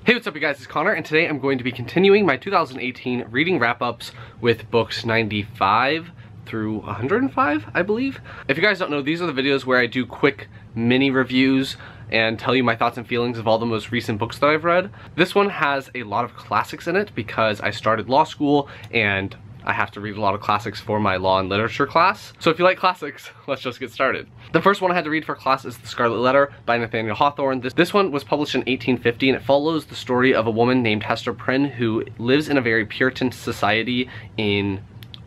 Hey, what's up you guys, it's Connor, and today I'm going to be continuing my 2018 reading wrap-ups with books 95 through 105, I believe. If you guys don't know, these are the videos where I do quick mini reviews and tell you my thoughts and feelings of all the most recent books that I've read. This one has a lot of classics in it because I started law school and I have to read a lot of classics for my law and literature class. So if you like classics, let's just get started. The first one I had to read for class is The Scarlet Letter by Nathaniel Hawthorne. This one was published in 1850 and it follows the story of a woman named Hester Prynne who lives in a very Puritan society in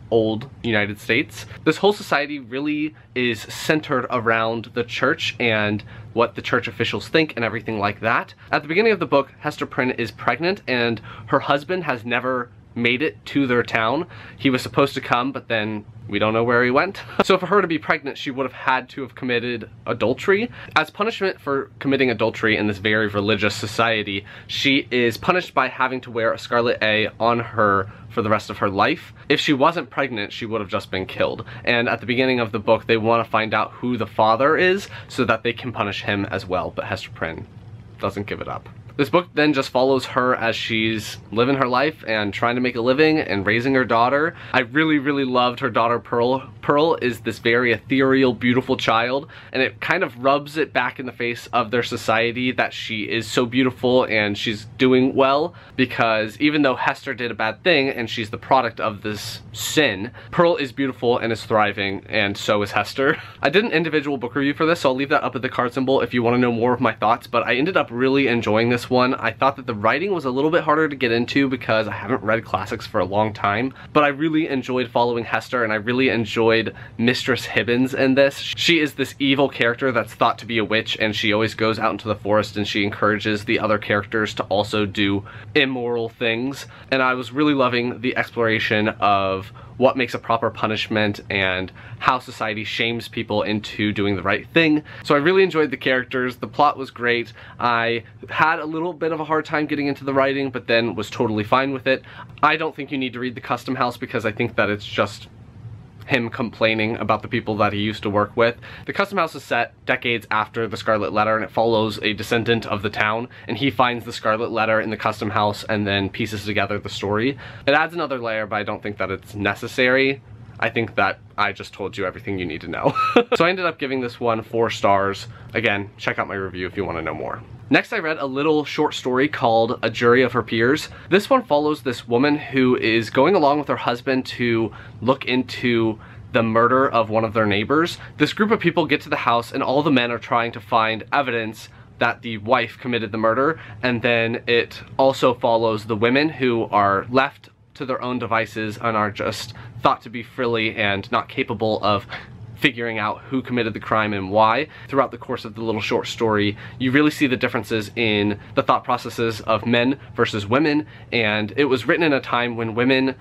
old United States. This whole society really is centered around the church and what the church officials think and everything like that. At the beginning of the book, Hester Prynne is pregnant and her husband has never made it to their town. He was supposed to come, but then we don't know where he went. So for her to be pregnant, she would have had to have committed adultery. As punishment for committing adultery in this very religious society, she is punished by having to wear a scarlet A on her for the rest of her life. If she wasn't pregnant, she would have just been killed. And at the beginning of the book, they want to find out who the father is so that they can punish him as well, but Hester Prynne doesn't give it up. This book then just follows her as she's living her life and trying to make a living and raising her daughter. I really loved her daughter Pearl. Pearl is this very ethereal, beautiful child, and it kind of rubs it back in the face of their society that she is so beautiful and she's doing well, because even though Hester did a bad thing and she's the product of this sin, Pearl is beautiful and is thriving, and so is Hester. I did an individual book review for this, so I'll leave that up at the card symbol if you want to know more of my thoughts, but I ended up really enjoying this one. I thought that the writing was a little bit harder to get into because I haven't read classics for a long time, but I really enjoyed following Hester and I really enjoyed Mistress Hibbins in this. She is this evil character that's thought to be a witch, and she always goes out into the forest and she encourages the other characters to also do immoral things. And I was really loving the exploration of what makes a proper punishment and how society shames people into doing the right thing. So I really enjoyed the characters, the plot was great. I had a little bit of a hard time getting into the writing, but then was totally fine with it. I don't think you need to read The Custom House because I think that it's just him complaining about the people that he used to work with. The Custom House is set decades after The Scarlet Letter, and it follows a descendant of the town, and he finds the Scarlet Letter in the Custom House and then pieces together the story. It adds another layer, but I don't think that it's necessary. I think that I just told you everything you need to know. So I ended up giving this one 4 stars. Again, check out my review if you want to know more. Next, I read a little short story called A Jury of Her Peers. This one follows this woman who is going along with her husband to look into the murder of one of their neighbors. This group of people get to the house and all the men are trying to find evidence that the wife committed the murder, and then it also follows the women who are left to their own devices and are just thought to be frilly and not capable of figuring out who committed the crime and why. Throughout the course of the little short story, you really see the differences in the thought processes of men versus women, and it was written in a time when women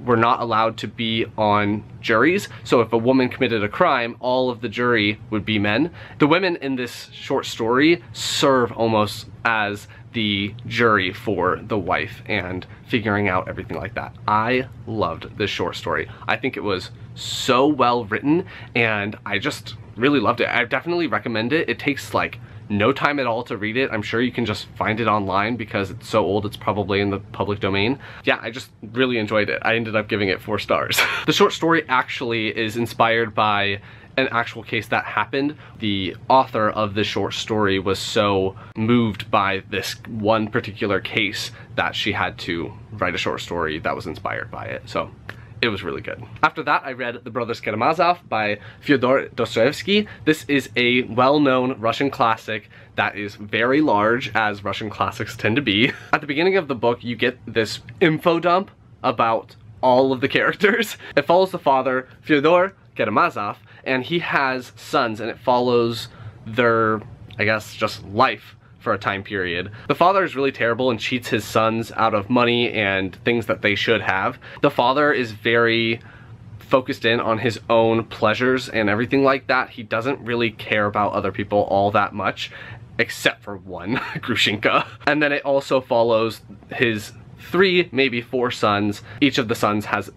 were not allowed to be on juries. So if a woman committed a crime, all of the jury would be men. The women in this short story serve almost as the jury for the wife and figuring out everything like that. I loved this short story. I think it was so well written and I just really loved it. I definitely recommend it. It takes like no time at all to read it. I'm sure you can just find it online because it's so old it's probably in the public domain. Yeah, I just really enjoyed it. I ended up giving it 4 stars. The short story actually is inspired by an actual case that happened. The author of this short story was so moved by this one particular case that she had to write a short story that was inspired by it. So it was really good. After that, I read The Brothers Karamazov by Fyodor Dostoevsky. This is a well-known Russian classic that is very large, as Russian classics tend to be. At the beginning of the book, you get this info dump about all of the characters. It follows the father, Fyodor Karamazov, and he has sons, and it follows their, I guess, just life for a time period. The father is really terrible and cheats his sons out of money and things that they should have. The father is very focused in on his own pleasures and everything like that. He doesn't really care about other people all that much, except for one, Grushenka. And then it also follows his 3, maybe 4 sons. Each of the sons has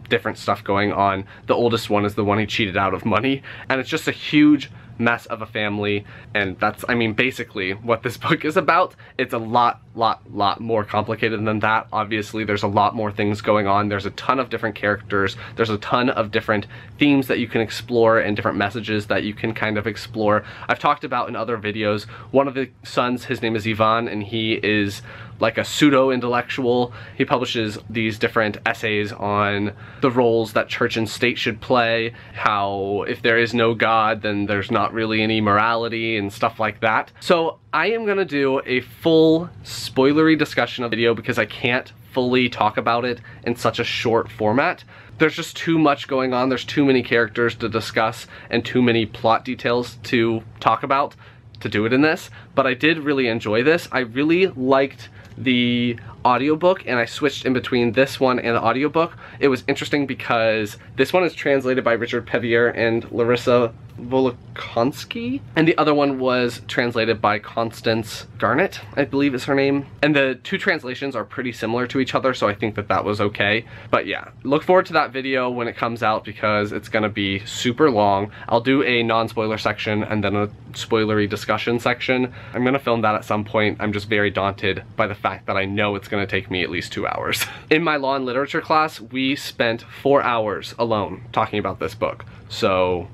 different stuff going on. The oldest one is the one he cheated out of money, and it's just a huge mess of a family, and that's, I mean, basically what this book is about. It's a lot lot more complicated than that. Obviously, there's a lot more things going on. There's a ton of different characters. There's a ton of different themes that you can explore and different messages that you can kind of explore. I've talked about in other videos, one of the sons, his name is Ivan, and he is like a pseudo-intellectual. He publishes these different essays on the roles that church and state should play, how if there is no God, then there's not really any morality and stuff like that. So I am gonna do a full spoilery discussion of the video because I can't fully talk about it in such a short format. There's just too much going on. There's too many characters to discuss and too many plot details to talk about to do it in this, but I did really enjoy this. I really liked the audiobook, and I switched in between this one and the audiobook. It was interesting because this one is translated by Richard Pevier and Larissa Volokhonsky, and the other one was translated by Constance Garnett, I believe is her name. And the two translations are pretty similar to each other, so I think that that was okay. But yeah, look forward to that video when it comes out because it's gonna be super long. I'll do a non-spoiler section and then a spoilery discussion section. I'm gonna film that at some point. I'm just very daunted by the fact that I know it's gonna take me at least 2 hours. In my law and literature class, we spent 4 hours alone talking about this book. So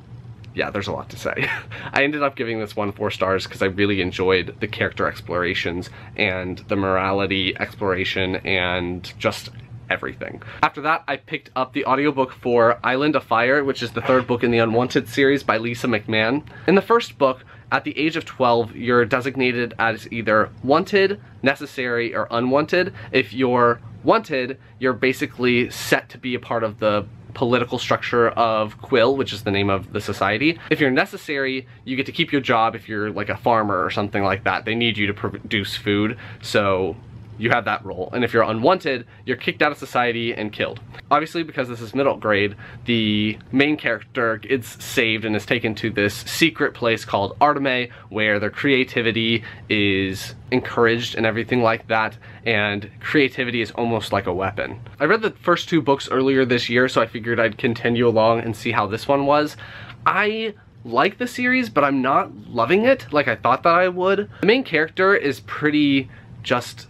yeah, there's a lot to say. I ended up giving this one 4 stars because I really enjoyed the character explorations and the morality exploration and just everything. After that, I picked up the audiobook for Island of Fire, which is the 3rd book in the Unwanted series by Lisa McMahon. In the first book, at the age of 12, you're designated as either wanted, necessary, or unwanted. If you're wanted, you're basically set to be a part of the political structure of Quill, which is the name of the society. If you're necessary, you get to keep your job if you're like a farmer or something like that. They need you to produce food, so you have that role. And if you're unwanted, you're kicked out of society and killed. Obviously, because this is middle grade, the main character is saved and is taken to this secret place called Arteme, where their creativity is encouraged and everything like that, and creativity is almost like a weapon. I read the first 2 books earlier this year, so I figured I'd continue along and see how this one was. I like the series, but I'm not loving it like I thought that I would. The main character is pretty just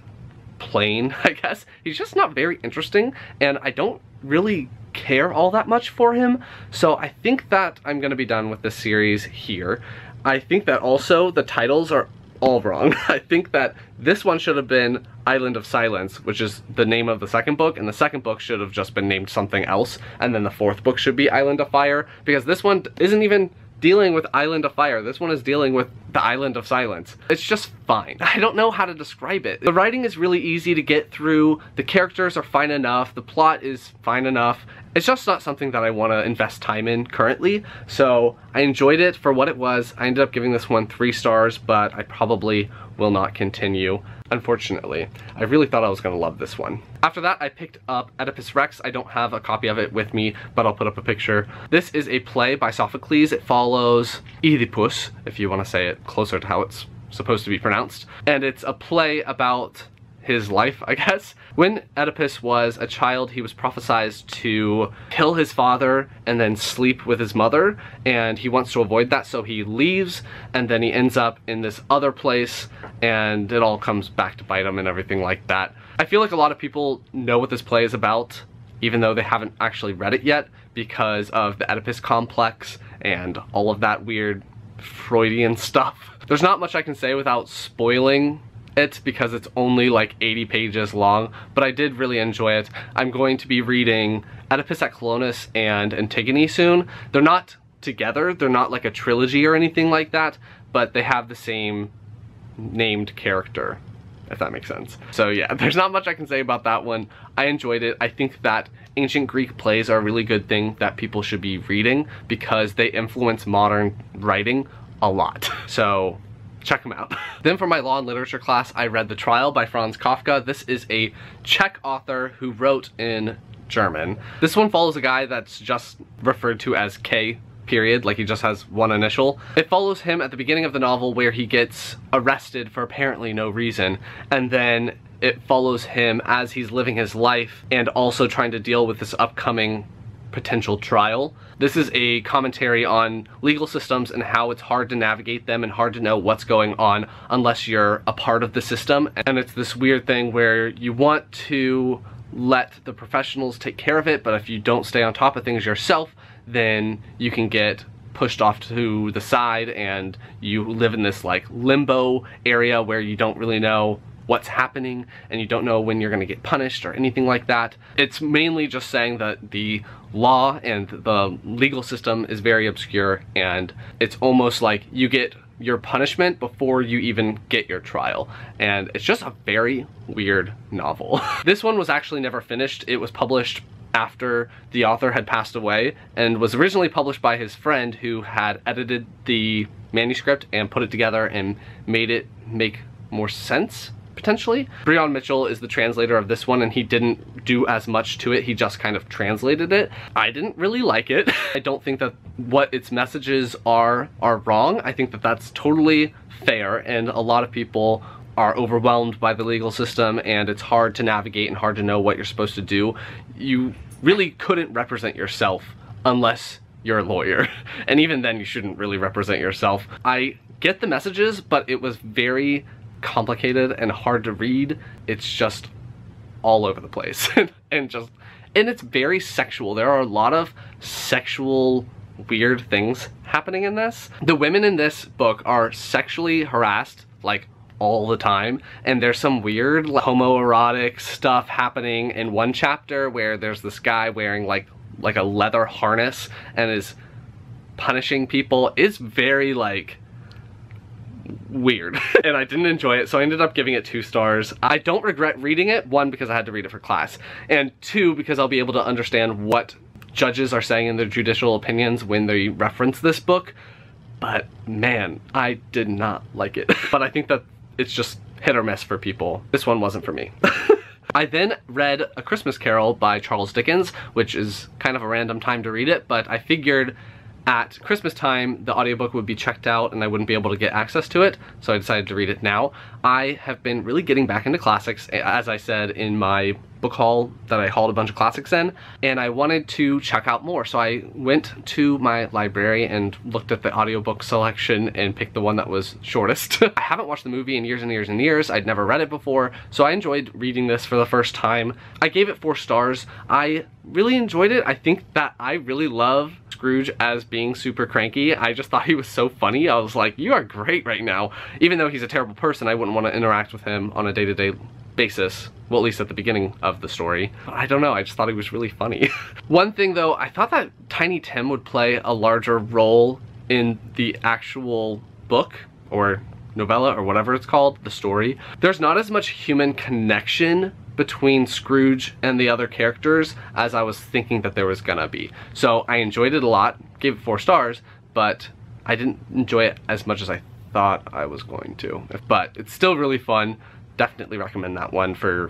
plain, I guess. He's just not very interesting, and I don't really care all that much for him, so I think that I'm gonna be done with this series here. I think that also the titles are all wrong. I think that this one should have been Island of Silence, which is the name of the 2nd book, and the 2nd book should have just been named something else, and then the 4th book should be Island of Fire, because this one isn't even dealing with Island of Fire. This one is dealing with the Island of Silence. It's just fine. I don't know how to describe it. The writing is really easy to get through. The characters are fine enough. The plot is fine enough. It's just not something that I want to invest time in currently. So I enjoyed it for what it was. I ended up giving this one 3 stars, but I probably will not continue, unfortunately. I really thought I was going to love this one. After that, I picked up Oedipus Rex. I don't have a copy of it with me, but I'll put up a picture. This is a play by Sophocles. It follows Oedipus, if you want to say it closer to how it's supposed to be pronounced. And it's a play about his life, I guess. When Oedipus was a child, he was prophesized to kill his father and then sleep with his mother, and he wants to avoid that, so he leaves, and then he ends up in this other place, and it all comes back to bite him and everything like that. I feel like a lot of people know what this play is about, even though they haven't actually read it yet, because of the Oedipus complex and all of that weird Freudian stuff. There's not much I can say without spoiling it because it's only like 80 pages long, but I did really enjoy it. I'm going to be reading Oedipus at Colonus and Antigone soon. They're not together, they're not like a trilogy or anything like that, but they have the same named character, if that makes sense. So yeah, there's not much I can say about that one. I enjoyed it. I think that ancient Greek plays are a really good thing that people should be reading because they influence modern writing a lot. So check them out. Then for my law and literature class, I read The Trial by Franz Kafka. This is a Czech author who wrote in German. This one follows a guy that's just referred to as K, period, like he just has one initial. It follows him at the beginning of the novel where he gets arrested for apparently no reason, and then it follows him as he's living his life and also trying to deal with this upcoming potential trial. This is a commentary on legal systems and how it's hard to navigate them and hard to know what's going on unless you're a part of the system. And it's this weird thing where you want to let the professionals take care of it, but if you don't stay on top of things yourself, then you can get pushed off to the side and you live in this like limbo area where you don't really know what's happening and you don't know when you're going to get punished or anything like that. It's mainly just saying that the law and the legal system is very obscure, and it's almost like you get your punishment before you even get your trial, and it's just a very weird novel. This one was actually never finished. It was published after the author had passed away and was originally published by his friend who had edited the manuscript and put it together and made it make more sense, potentially. Breon Mitchell is the translator of this one, and he didn't do as much to it. He just kind of translated it. I didn't really like it. I don't think that what its messages are wrong. I think that that's totally fair, and a lot of people are overwhelmed by the legal system and it's hard to navigate and hard to know what you're supposed to do. You really couldn't represent yourself unless you're a lawyer. And even then you shouldn't really represent yourself. I get the messages, but it was very complicated and hard to read. It's just all over the place. and it's very sexual. There are a lot of sexual weird things happening in this. The women in this book are sexually harassed like all the time, and there's some weird homoerotic stuff happening in one chapter where there's this guy wearing like a leather harness and is punishing people. It's very like weird and I didn't enjoy it, so I ended up giving it 2 stars. I don't regret reading it, 1 because I had to read it for class, and 2 because I'll be able to understand what judges are saying in their judicial opinions when they reference this book. But man, I did not like it. But I think that it's just hit or miss for people. This one wasn't for me. I then read A Christmas Carol by Charles Dickens, which is kind of a random time to read it, but I figured at Christmas time the audiobook would be checked out and I wouldn't be able to get access to it, so I decided to read it now. I have been really getting back into classics, as I said in my book haul that I hauled a bunch of classics in, and I wanted to check out more, so I went to my library and looked at the audiobook selection and picked the one that was shortest. I haven't watched the movie in years and years and years. I'd never read it before, so I enjoyed reading this for the first time. I gave it 4 stars. I really enjoyed it. I think that I really love Scrooge as being super cranky. I just thought he was so funny. I was like, you are great right now. Even though he's a terrible person, I wouldn't want to interact with him on a day-to-day basis. Well, at least at the beginning of the story. But I don't know, I just thought he was really funny. One thing though, I thought that Tiny Tim would play a larger role in the actual book, or novella, or whatever it's called, the story. There's not as much human connection between Scrooge and the other characters as I was thinking that there was gonna be. So I enjoyed it a lot, gave it 4 stars, but I didn't enjoy it as much as I thought I was going to. But it's still really fun. Definitely recommend that one for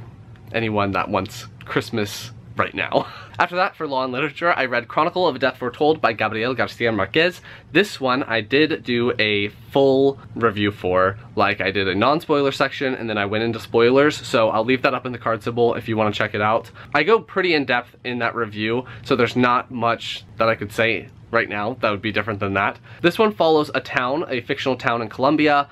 anyone that wants Christmas right now. After that, for Law and Literature, I read Chronicle of a Death Foretold by Gabriel Garcia Marquez. This one I did do a full review for. Like, I did a non-spoiler section and then I went into spoilers, so I'll leave that up in the card symbol if you want to check it out. I go pretty in-depth in that review, so there's not much that I could say right now that would be different than that. This one follows a town, a fictional town in Colombia.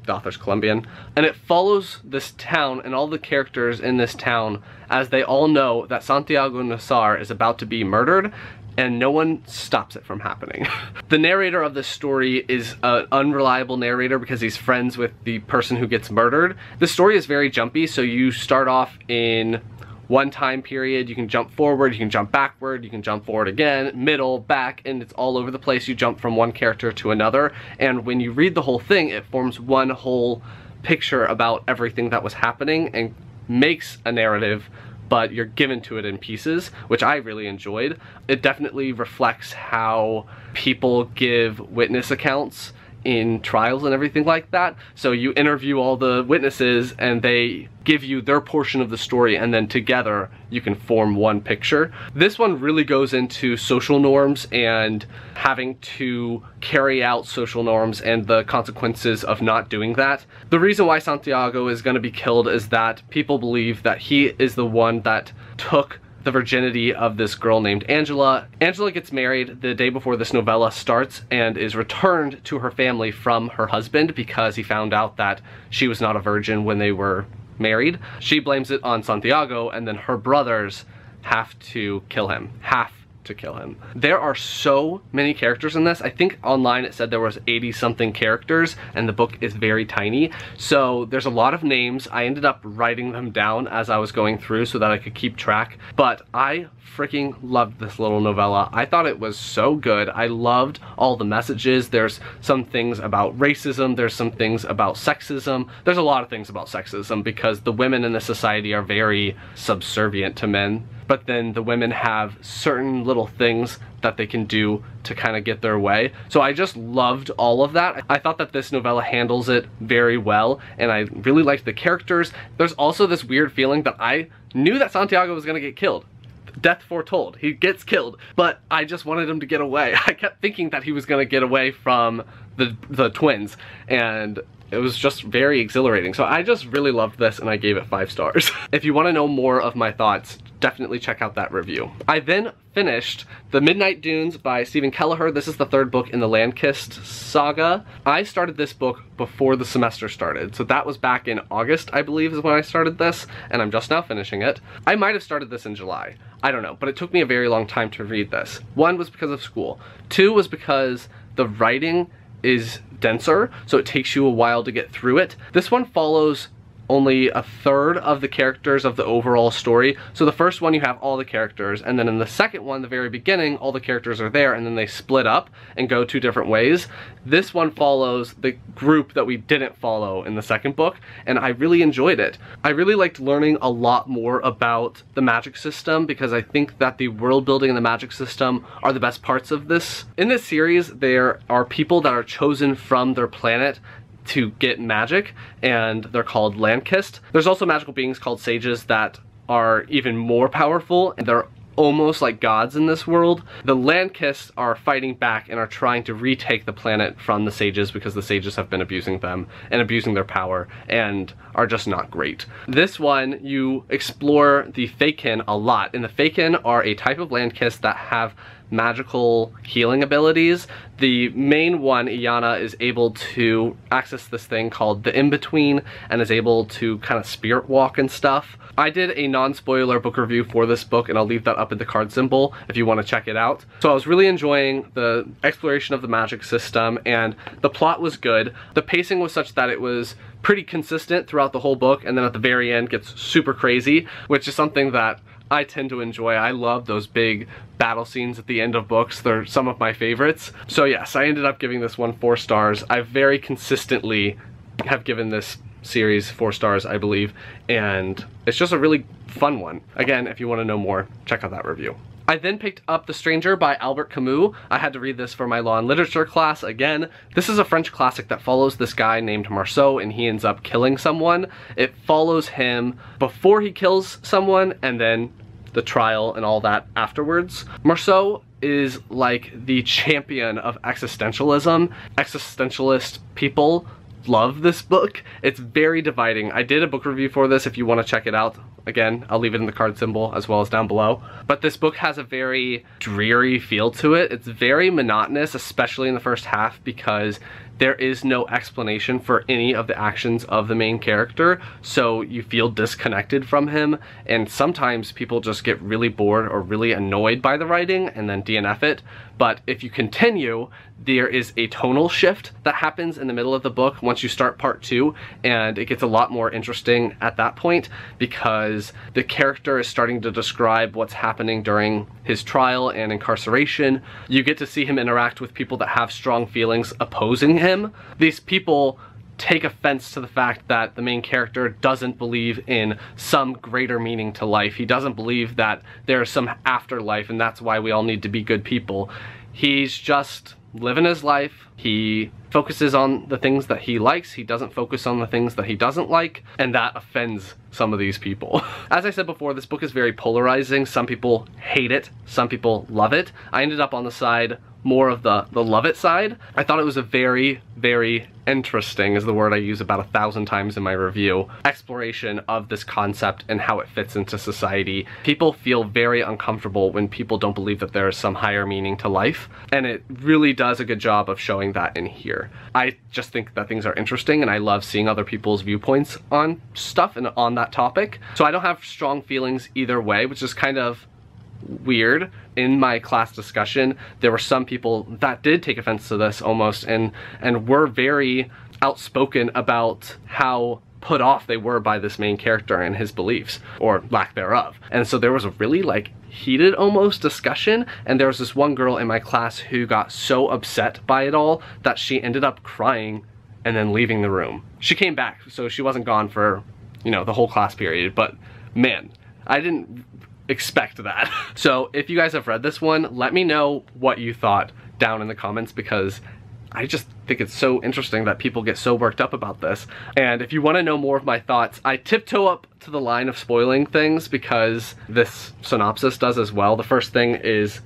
The author's Colombian, and it follows this town and all the characters in this town as they all know that Santiago Nassar is about to be murdered, and no one stops it from happening. The narrator of this story is an unreliable narrator because he's friends with the person who gets murdered. The story is very jumpy, so you start off in one time period, you can jump forward, you can jump backward, you can jump forward again, middle, back, and it's all over the place. You jump from one character to another, and when you read the whole thing, it forms one whole picture about everything that was happening and makes a narrative, but you're given to it in pieces, which I really enjoyed. It definitely reflects how people give witness accounts in trials and everything like that. So you interview all the witnesses and they give you their portion of the story, and then together you can form one picture. This one really goes into social norms and having to carry out social norms and the consequences of not doing that. The reason why Santiago is going to be killed is that people believe that he is the one that took the virginity of this girl named Angela. Angela gets married the day before this novella starts and is returned to her family from her husband because he found out that she was not a virgin when they were married. She blames it on Santiago, and then her brothers have to kill him. There are so many characters in this. I think online it said there was 80 something characters, and the book is very tiny. So there's a lot of names. I ended up writing them down as I was going through so that I could keep track. But I freaking loved this little novella. I thought it was so good. I loved all the messages. There's some things about racism. There's some things about sexism. There's a lot of things about sexism because the women in the society are very subservient to men. But then the women have certain little things that they can do to kind of get their way. So I just loved all of that. I thought that this novella handles it very well, and I really liked the characters. There's also this weird feeling that I knew that Santiago was gonna get killed. Death foretold. He gets killed, but I just wanted him to get away. I kept thinking that he was gonna get away from the twins, and it was just very exhilarating. So I just really loved this, and I gave it 5 stars. If you want to know more of my thoughts, definitely check out that review. I then finished The Midnight Dunes by Stephen Kelleher. This is the 3rd book in the Landkist saga. I started this book before the semester started, so that was back in August, I believe, is when I started this, and I'm just now finishing it. I might have started this in July. I don't know, but it took me a very long time to read this. 1 was because of school. 2 was because the writing is denser, so it takes you a while to get through it. This one follows only a third of the characters of the overall story. So the first one you have all the characters, and then in the second one, the very beginning, all the characters are there, and then they split up and go 2 different ways. This one follows the group that we didn't follow in the second book, and I really enjoyed it. I really liked learning a lot more about the magic system because I think that the world building and the magic system are the best parts of this. In this series, there are people that are chosen from their planet to get magic, and they're called Landkist. There's also magical beings called sages that are even more powerful, and they're almost like gods in this world. The Landkists are fighting back and are trying to retake the planet from the sages because the sages have been abusing them and abusing their power and are just not great. This one, you explore the Fakin a lot, and the Fakin are a type of Landkist that have magical healing abilities. The main one, Iana, is able to access this thing called the In-Between and is able to kind of spirit walk and stuff. I did a non-spoiler book review for this book, and I'll leave that up in the card symbol if you want to check it out. So I was really enjoying the exploration of the magic system, and the plot was good. The pacing was such that it was pretty consistent throughout the whole book, and then at the very end gets super crazy, which is something that I tend to enjoy. I love those big battle scenes at the end of books. They're some of my favorites. So yes, I ended up giving this one 4 stars. I very consistently have given this series 4 stars, I believe, and it's just a really fun one. Again, if you want to know more, check out that review. I then picked up The Stranger by Albert Camus. I had to read this for my law and literature class again. This is a French classic that follows this guy named Marceau, and he ends up killing someone. It follows him before he kills someone and then the trial and all that afterwards. Marceau is like the champion of existentialism. Existentialist people love this book. It's very dividing. I did a book review for this if you want to check it out. Again, I'll leave it in the card symbol as well as down below. But this book has a very dreary feel to it. It's very monotonous, especially in the first half, because there is no explanation for any of the actions of the main character, so you feel disconnected from him, and sometimes people just get really bored or really annoyed by the writing and then DNF it. But if you continue, there is a tonal shift that happens in the middle of the book once you start part 2, and it gets a lot more interesting at that point because the character is starting to describe what's happening during his trial and incarceration. You get to see him interact with people that have strong feelings opposing him. These people take offense to the fact that the main character doesn't believe in some greater meaning to life. He doesn't believe that there's some afterlife and that's why we all need to be good people. He's just living his life. He focuses on the things that he likes. He doesn't focus on the things that he doesn't like, and that offends some of these people. As I said before, this book is very polarizing. Some people hate it, some people love it. I ended up on the side more of the love it side. I thought it was a very, very interesting, is the word I use about 1,000 times in my review, exploration of this concept and how it fits into society. People feel very uncomfortable when people don't believe that there is some higher meaning to life, and it really does a good job of showing that in here. I just think that things are interesting, and I love seeing other people's viewpoints on stuff and on that topic. So I don't have strong feelings either way, which is kind of weird. In my class discussion, there were some people that did take offense to this almost, and were very outspoken about how put off they were by this main character and his beliefs, or lack thereof. And so there was a really like heated almost discussion, and there was this one girl in my class who got so upset by it all that she ended up crying and then leaving the room. She came back, so she wasn't gone for, you know, the whole class period, but man, I didn't expect that. So if you guys have read this one, let me know what you thought down in the comments, because I just think it's so interesting that people get so worked up about this. And if you want to know more of my thoughts, I tiptoe up to the line of spoiling things because this synopsis does as well. The first thing is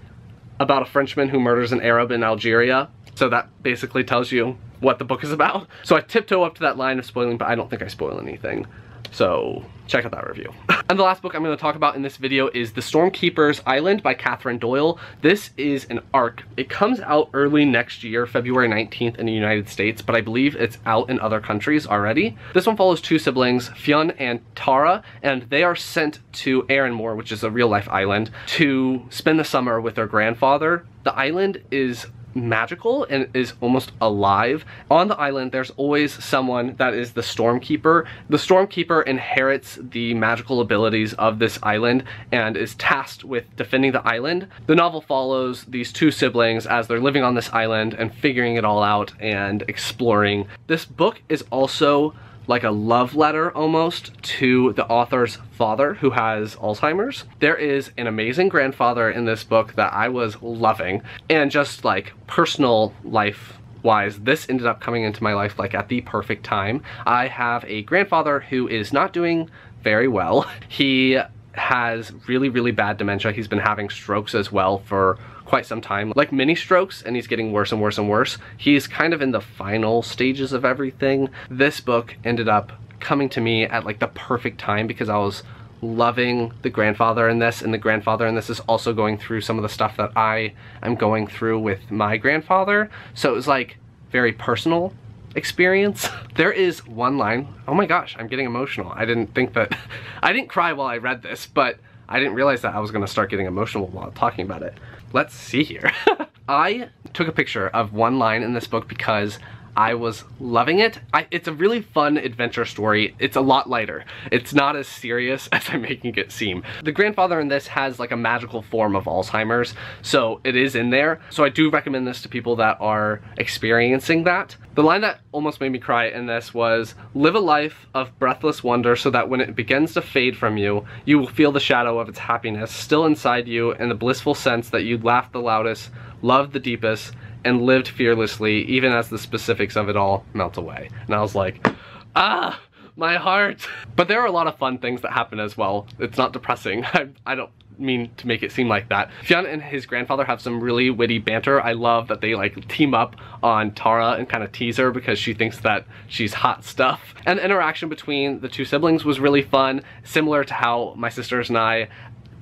about a Frenchman who murders an Arab in Algeria. So that basically tells you what the book is about. So I tiptoe up to that line of spoiling, but I don't think I spoil anything. So check out that review. And the last book I'm going to talk about in this video is The Stormkeeper's Island by Catherine Doyle. This is an arc. It comes out early next year, February 19th in the United States, but I believe it's out in other countries already. This one follows two siblings, Fionn and Tara, and they are sent to Erinmore, which is a real-life island, to spend the summer with their grandfather. The island is magical and is almost alive. On the island, there's always someone that is the Stormkeeper. The Stormkeeper inherits the magical abilities of this island and is tasked with defending the island. The novel follows these two siblings as they're living on this island and figuring it all out and exploring. This book is also like a love letter almost to the author's father, who has Alzheimer's. There is an amazing grandfather in this book that I was loving, and just like personal life wise, this ended up coming into my life like at the perfect time. I have a grandfather who is not doing very well. He has really, really bad dementia. He's been having strokes as well for quite some time, like mini strokes, and he's getting worse and worse and worse. He's kind of in the final stages of everything. This book ended up coming to me at like the perfect time because I was loving the grandfather in this, and the grandfather in this is also going through some of the stuff that I am going through with my grandfather. So it was like very personal experience. There is one line, oh my gosh, I'm getting emotional. I didn't think that, I didn't cry while I read this, but I didn't realize that I was gonna start getting emotional while talking about it. Let's see here. I took a picture of one line in this book because I was loving it. It's a really fun adventure story. It's a lot lighter. It's not as serious as I'm making it seem. The grandfather in this has like a magical form of Alzheimer's, so it is in there. So I do recommend this to people that are experiencing that. The line that almost made me cry in this was, "Live a life of breathless wonder so that when it begins to fade from you, you will feel the shadow of its happiness still inside you, and the blissful sense that you laughed the loudest, loved the deepest, and lived fearlessly, even as the specifics of it all melt away." And I was like, ah, my heart. But there are a lot of fun things that happen as well. It's not depressing. I don't mean to make it seem like that. Fionn and his grandfather have some really witty banter. I love that they like team up on Tara and kind of tease her because she thinks that she's hot stuff. And the interaction between the two siblings was really fun, similar to how my sisters and I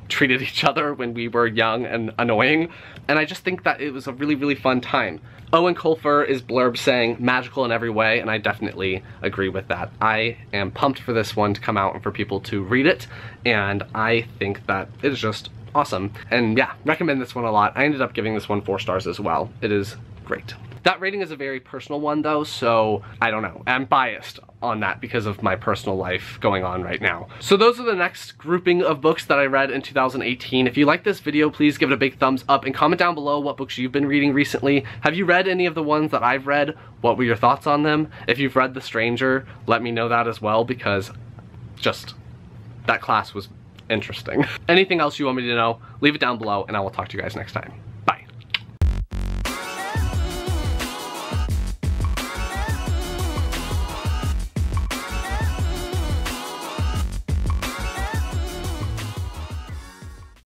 treated each other when we were young and annoying, and I just think that it was a really, really fun time. Owen Colfer is blurb saying magical in every way, and I definitely agree with that. I am pumped for this one to come out and for people to read it, and I think that it is just awesome. And yeah, recommend this one a lot. I ended up giving this one 4 stars as well. It is great. That rating is a very personal one though, so I don't know. I'm biased on that because of my personal life going on right now. So those are the next grouping of books that I read in 2018. If you like this video, please give it a big thumbs up and comment down below what books you've been reading recently. Have you read any of the ones that I've read? What were your thoughts on them? If you've read The Stranger, let me know that as well, because just that class was interesting. Anything else you want me to know, leave it down below and I will talk to you guys next time.